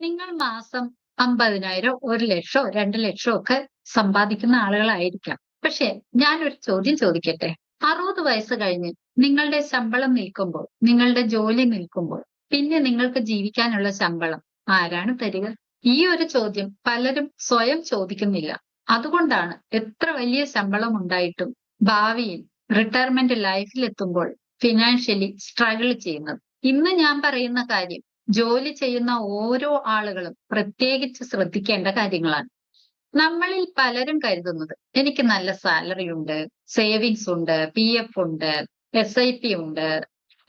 നിങ്ങൾ മാസം 50,000 1,00,000 2,00,000 ഒക്കെ സമ്പാദിക്കുന്ന ആളുകളായിരിക്കാം. പക്ഷെ ഞാനൊരു ചോദ്യം ചോദിക്കട്ടെ? 60 വയസ്സ് കഴിഞ്ഞ് നിങ്ങളുടെ ശമ്പളം നിൽക്കുമ്പോൾ, നിങ്ങളുടെ ജോലി നിൽക്കുമ്പോൾ, പിന്നെ നിങ്ങൾക്ക് ജീവിക്കാനുള്ള ശമ്പളം ആരാണ് തരിക? ഈ ഒരു ചോദ്യം പലരും സ്വയം ചോദിക്കുന്നില്ല. അതുകൊണ്ടാണ് എത്ര വലിയ ശമ്പളം ഉണ്ടായിട്ടും ഭാവിയിൽ റിട്ടയർമെന്റ് ലൈഫിലെത്തുമ്പോൾ ഫിനാൻഷ്യലി സ്ട്രഗിൾ ചെയ്യുന്നത്. ഇന്ന് ഞാൻ പറയുന്ന കാര്യം ജോലി ചെയ്യുന്ന ഓരോ ആളുകളും പ്രത്യേകിച്ച് ശ്രദ്ധിക്കേണ്ട കാര്യങ്ങളാണ്. നമ്മളിൽ പലരും കരുതുന്നത് എനിക്ക് നല്ല സാലറി ഉണ്ട്, സേവിങ്സ് ഉണ്ട്, PF ഉണ്ട്, SIP ഉണ്ട്,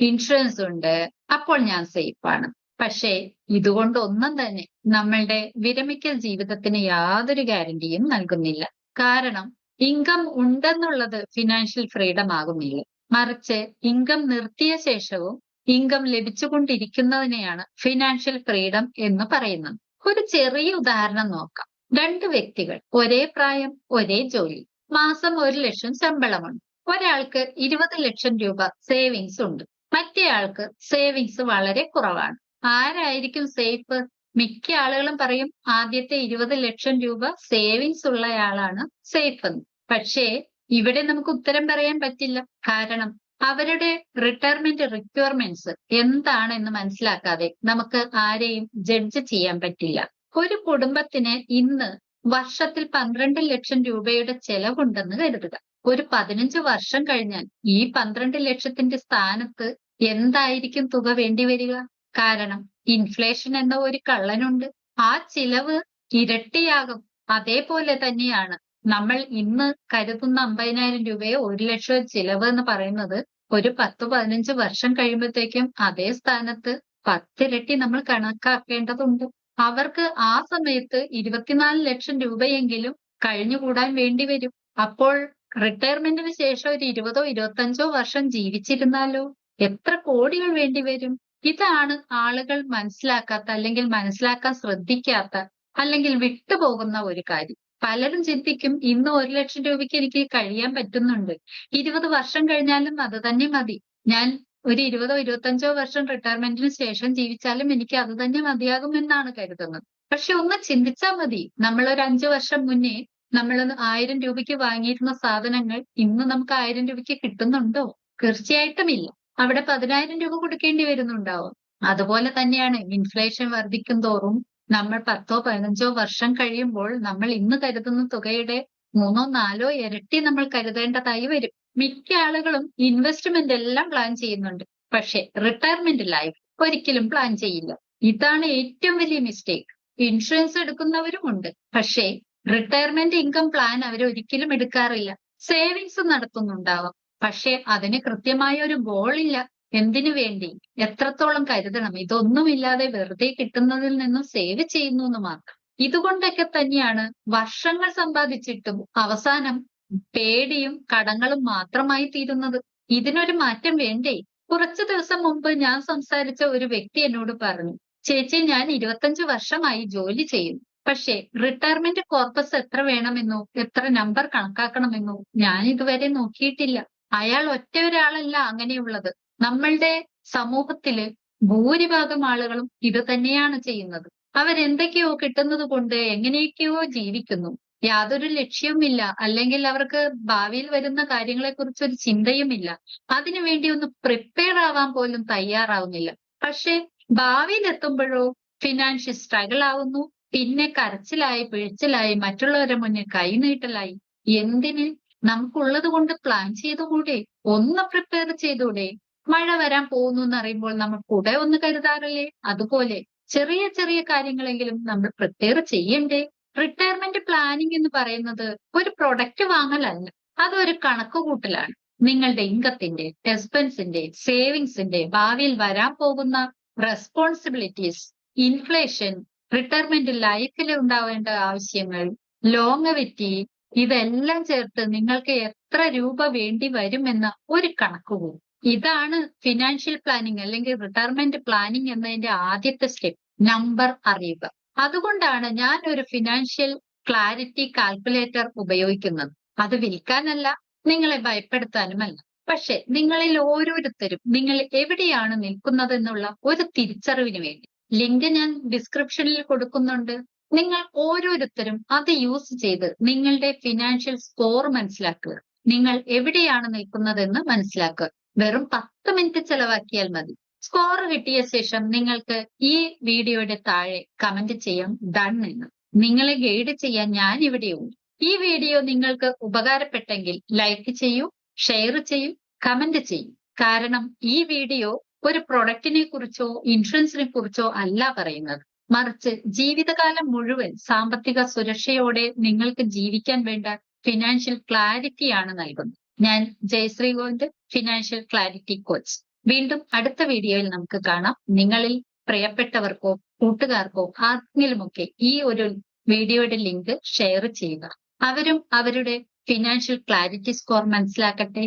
ഇൻഷുറൻസ് ഉണ്ട്, അപ്പോൾ ഞാൻ സേഫ് ആണ്. പക്ഷേ ഇതുകൊണ്ടൊന്നും തന്നെ നമ്മളുടെ വിരമിക്കൽ ജീവിതത്തിന് യാതൊരു ഗ്യാരണ്ടിയും നൽകുന്നില്ല. കാരണം ഇൻകം ഉണ്ടെന്നുള്ളത് ഫിനാൻഷ്യൽ ഫ്രീഡം ആകുന്നില്ല. മറിച്ച് ഇൻകം നിർത്തിയ ശേഷവും ഇൻകം ലഭിച്ചുകൊണ്ടിരിക്കുന്നതിനെയാണ് ഫിനാൻഷ്യൽ ഫ്രീഡം എന്ന് പറയുന്നത്. ഒരു ചെറിയ ഉദാഹരണം നോക്കാം. രണ്ട് വ്യക്തികൾ, ഒരേ പ്രായം, ഒരേ ജോലി, മാസം 1,00,000 ശമ്പളമുണ്ട്. ഒരാൾക്ക് 20 ലക്ഷം രൂപ സേവിങ്സ് ഉണ്ട്, മറ്റേയാൾക്ക് സേവിങ്സ് വളരെ കുറവാണ്. ആരായിരിക്കും സേഫ്? മിക്ക ആളുകളും പറയും ആദ്യത്തെ 20 ലക്ഷം രൂപ സേവിങ്സ് ഉള്ളയാളാണ് സേഫ് എന്ന്. പക്ഷേ ഇവിടെ നമുക്ക് ഉത്തരം പറയാൻ പറ്റില്ല. കാരണം അവരുടെ റിട്ടയർമെന്റ് റിക്വയർമെന്റ്സ് എന്താണെന്ന് മനസ്സിലാക്കാതെ നമുക്ക് ആരെയും ജഡ്ജ് ചെയ്യാൻ പറ്റില്ല. ഒരു കുടുംബത്തിന് ഇന്ന് വർഷത്തിൽ 12 ലക്ഷം രൂപയുടെ ചെലവുണ്ടെന്ന് കരുതുക. ഒരു 15 വർഷം കഴിഞ്ഞാൽ ഈ 12 ലക്ഷത്തിന്റെ സ്ഥാനത്ത് എന്തായിരിക്കും തുക വേണ്ടിവരിക? കാരണം ഇൻഫ്ലേഷൻ എന്ന ഒരു കള്ളനുണ്ട്. ആ ചിലവ് ഇരട്ടിയാകും. അതേപോലെ തന്നെയാണ് നമ്മൾ ഇന്ന് കരുതുന്ന 50,000 രൂപയോ 1,00,000 ചിലവ് എന്ന് പറയുന്നത് ഒരു 10-15 വർഷം കഴിയുമ്പോഴത്തേക്കും അതേ സ്ഥാനത്ത് 10 ഇരട്ടി നമ്മൾ കണക്കാക്കേണ്ടതുണ്ട്. അവർക്ക് ആ സമയത്ത് 24 ലക്ഷം രൂപയെങ്കിലും കഴിഞ്ഞുകൂടാൻ വേണ്ടിവരും. അപ്പോൾ റിട്ടയർമെന്റിന് ശേഷം ഒരു 20ഓ 25ഓ വർഷം ജീവിച്ചിരുന്നാലോ എത്ര കോടികൾ വേണ്ടിവരും? ഇതാണ് ആളുകൾ മനസ്സിലാക്കാത്ത, അല്ലെങ്കിൽ മനസ്സിലാക്കാൻ ശ്രദ്ധിക്കാത്ത, അല്ലെങ്കിൽ വിട്ടുപോകുന്ന ഒരു കാര്യം. പലരും ചിന്തിക്കും ഇന്ന് 1,00,000 രൂപയ്ക്ക് എനിക്ക് കഴിയാൻ പറ്റുന്നുണ്ട്, 20 വർഷം കഴിഞ്ഞാലും അത് തന്നെ മതി, ഞാൻ ഒരു 20ഓ 25ഓ വർഷം റിട്ടയർമെന്റിന് ശേഷം ജീവിച്ചാലും എനിക്ക് അത് തന്നെ മതിയാകുമെന്നാണ് കരുതുന്നത്. പക്ഷെ ഒന്ന് ചിന്തിച്ചാൽ മതി, നമ്മൾ ഒരു 5 വർഷം മുന്നേ നമ്മൾ 1,000 രൂപയ്ക്ക് വാങ്ങിയിരുന്ന സാധനങ്ങൾ ഇന്ന് നമുക്ക് 1,000 രൂപയ്ക്ക് കിട്ടുന്നുണ്ടോ? തീർച്ചയായിട്ടും ഇല്ല. അവിടെ 10,000 രൂപ കൊടുക്കേണ്ടി വരുന്നുണ്ടാവും. അതുപോലെ തന്നെയാണ് ഇൻഫ്ലേഷൻ വർദ്ധിക്കും തോറും നമ്മൾ 10ഓ 15ഓ വർഷം കഴിയുമ്പോൾ നമ്മൾ ഇന്ന് കരുതുന്ന തുകയുടെ 3ഓ 4ഓ ഇരട്ടി നമ്മൾ കരുതേണ്ടതായി വരും. മിക്ക ആളുകളും ഇൻവെസ്റ്റ്മെന്റ് എല്ലാം പ്ലാൻ ചെയ്യുന്നുണ്ട്. പക്ഷെ റിട്ടയർമെന്റ് ലൈഫ് ഒരിക്കലും പ്ലാൻ ചെയ്യില്ല. ഇതാണ് ഏറ്റവും വലിയ മിസ്റ്റേക്ക്. ഇൻഷുറൻസ് എടുക്കുന്നവരുമുണ്ട്. പക്ഷേ റിട്ടയർമെന്റ് ഇൻകം പ്ലാൻ അവർ ഒരിക്കലും എടുക്കാറില്ല. സേവിങ്സ് നടത്തുന്നുണ്ടാവാം. പക്ഷെ അതിന് കൃത്യമായ ഒരു ഗോൾ ഇല്ല. എന്തിനു വേണ്ടി? എത്രത്തോളം കരുതണം? ഇതൊന്നുമില്ലാതെ വെറുതെ കിട്ടുന്നതിൽ നിന്നും സേവ് ചെയ്യുന്നു എന്ന് മാത്രം. ഇതുകൊണ്ടൊക്കെ തന്നെയാണ് വർഷങ്ങൾ സമ്പാദിച്ചിട്ടും അവസാനം പേടിയും കടങ്ങളും മാത്രമായി തീരുന്നത്. ഇതിനൊരു മാറ്റം വേണ്ടേ? കുറച്ചു ദിവസം മുമ്പ് ഞാൻ സംസാരിച്ച ഒരു വ്യക്തി എന്നോട് പറഞ്ഞു, ചേച്ചി ഞാൻ 25 വർഷമായി ജോലി ചെയ്യുന്നു. പക്ഷേ റിട്ടയർമെന്റ് കോർപ്പസ് എത്ര വേണമെന്നോ എത്ര നമ്പർ കണക്കാക്കണമെന്നോ ഞാൻ ഇതുവരെ നോക്കിയിട്ടില്ല. അയാൾ ഒറ്റ ഒരാളല്ല അങ്ങനെയുള്ളത്. നമ്മളുടെ സമൂഹത്തില് ഭൂരിഭാഗം ആളുകളും ഇത് തന്നെയാണ് ചെയ്യുന്നത്. അവരെന്തൊക്കെയോ കിട്ടുന്നത് കൊണ്ട് എങ്ങനെയൊക്കെയോ ജീവിക്കുന്നു. യാതൊരു ലക്ഷ്യവുമില്ല, അല്ലെങ്കിൽ അവർക്ക് ഭാവിയിൽ വരുന്ന കാര്യങ്ങളെക്കുറിച്ച് ഒരു ചിന്തയുമില്ല. അതിനുവേണ്ടി ഒന്ന് പ്രിപ്പയർ ആവാൻ പോലും തയ്യാറാവുന്നില്ല. പക്ഷെ ഭാവിയിൽ എത്തുമ്പോഴോ ഫിനാൻഷ്യൽ സ്ട്രഗിൾ ആവുന്നു. പിന്നെ കരച്ചിലായി, പിഴിച്ചിലായി, മറ്റുള്ളവരുടെ മുന്നിൽ കൈനീട്ടലായി. എന്തിന്? നമുക്കുള്ളത് കൊണ്ട് പ്ലാൻ ചെയ്തുകൂടെ? ഒന്ന് പ്രിപ്പയർ ചെയ്തൂടെ? മഴ വരാൻ പോകുന്നു എന്നറിയുമ്പോൾ നമ്മൾ കുട ഒന്ന് കരുതാറില്ലേ? അതുപോലെ ചെറിയ ചെറിയ കാര്യങ്ങളെങ്കിലും നമ്മൾ പ്രിപ്പയർ ചെയ്യണ്ടേ? റിട്ടയർമെന്റ് പ്ലാനിംഗ് എന്ന് പറയുന്നത് ഒരു പ്രൊഡക്റ്റ് വാങ്ങലല്ല. അതൊരു കണക്കുകൂട്ടലാണ്. നിങ്ങളുടെ ഇൻകത്തിന്റെ, എക്സ്പെൻസിന്റെ, സേവിങ്സിന്റെ, ഭാവിയിൽ വരാൻ പോകുന്ന റെസ്പോൺസിബിലിറ്റീസ്, ഇൻഫ്ലേഷൻ, റിട്ടയർമെന്റ് ലൈഫിൽ ഉണ്ടാവേണ്ട ആവശ്യങ്ങൾ, ലോങ്ങവിറ്റി, ഇതെല്ലാം ചേർത്ത് നിങ്ങൾക്ക് എത്ര രൂപ വേണ്ടി വരുമെന്ന ഒരു കണക്കുകൂടും. ഇതാണ് ഫിനാൻഷ്യൽ പ്ലാനിംഗ് അല്ലെങ്കിൽ റിട്ടയർമെന്റ് പ്ലാനിംഗ് എന്നതിന്റെ ആദ്യത്തെ സ്റ്റെപ്പ്. നമ്പർ അറിയുക. അതുകൊണ്ടാണ് ഞാൻ ഒരു ഫിനാൻഷ്യൽ ക്ലാരിറ്റി കാൽക്കുലേറ്റർ ഉപയോഗിക്കുന്നത്. അത് വിൽക്കാനല്ല, നിങ്ങളെ ഭയപ്പെടുത്താനുമല്ല. പക്ഷെ നിങ്ങളിൽ ഓരോരുത്തരും നിങ്ങൾ എവിടെയാണ് നിൽക്കുന്നതെന്നുള്ള ഒരു തിരിച്ചറിവിന് വേണ്ടി. ലിങ്ക് ഞാൻ ഡിസ്ക്രിപ്ഷനിൽ കൊടുക്കുന്നുണ്ട്. നിങ്ങൾ ഓരോരുത്തരും അത് യൂസ് ചെയ്ത് നിങ്ങളുടെ ഫിനാൻഷ്യൽ സ്കോർ മനസ്സിലാക്കുക. നിങ്ങൾ എവിടെയാണ് നിൽക്കുന്നതെന്ന് മനസ്സിലാക്കുക. വെറും 10 മിനിറ്റ് ചെലവാക്കിയാൽ മതി. സ്കോർ കിട്ടിയ ശേഷം നിങ്ങൾക്ക് ഈ വീഡിയോയുടെ താഴെ കമന്റ് ചെയ്യാം ഡൺ എന്ന്. നിങ്ങളെ ഗൈഡ് ചെയ്യാൻ ഞാൻ ഇവിടെയുണ്ട്. ഈ വീഡിയോ നിങ്ങൾക്ക് ഉപകാരപ്പെട്ടെങ്കിൽ ലൈക്ക് ചെയ്യൂ, ഷെയർ ചെയ്യൂ, കമന്റ് ചെയ്യൂ. കാരണം ഈ വീഡിയോ ഒരു പ്രൊഡക്റ്റിനെ കുറിച്ചോ ഇൻഷുറൻസിനെ കുറിച്ചോ അല്ല പറയുന്നത്. മറിച്ച് ജീവിതകാലം മുഴുവൻ സാമ്പത്തിക സുരക്ഷയോടെ നിങ്ങൾക്ക് ജീവിക്കാൻ വേണ്ട ഫിനാൻഷ്യൽ ക്ലാരിറ്റിയാണ് നൽകുന്നത്. ഞാൻ Jayashree Govind, financial clarity coach. വീണ്ടും അടുത്ത വീഡിയോയിൽ നമുക്ക് കാണാം. നിങ്ങളിൽ പ്രിയപ്പെട്ടവർക്കോ കൂട്ടുകാർക്കോ ആർക്കെങ്കിലുമൊക്കെ ഈ ഒരു വീഡിയോയുടെ ലിങ്ക് ഷെയർ ചെയ്യുക. അവരും അവരുടെ ഫിനാൻഷ്യൽ ക്ലാരിറ്റി സ്കോർ മനസ്സിലാക്കട്ടെ.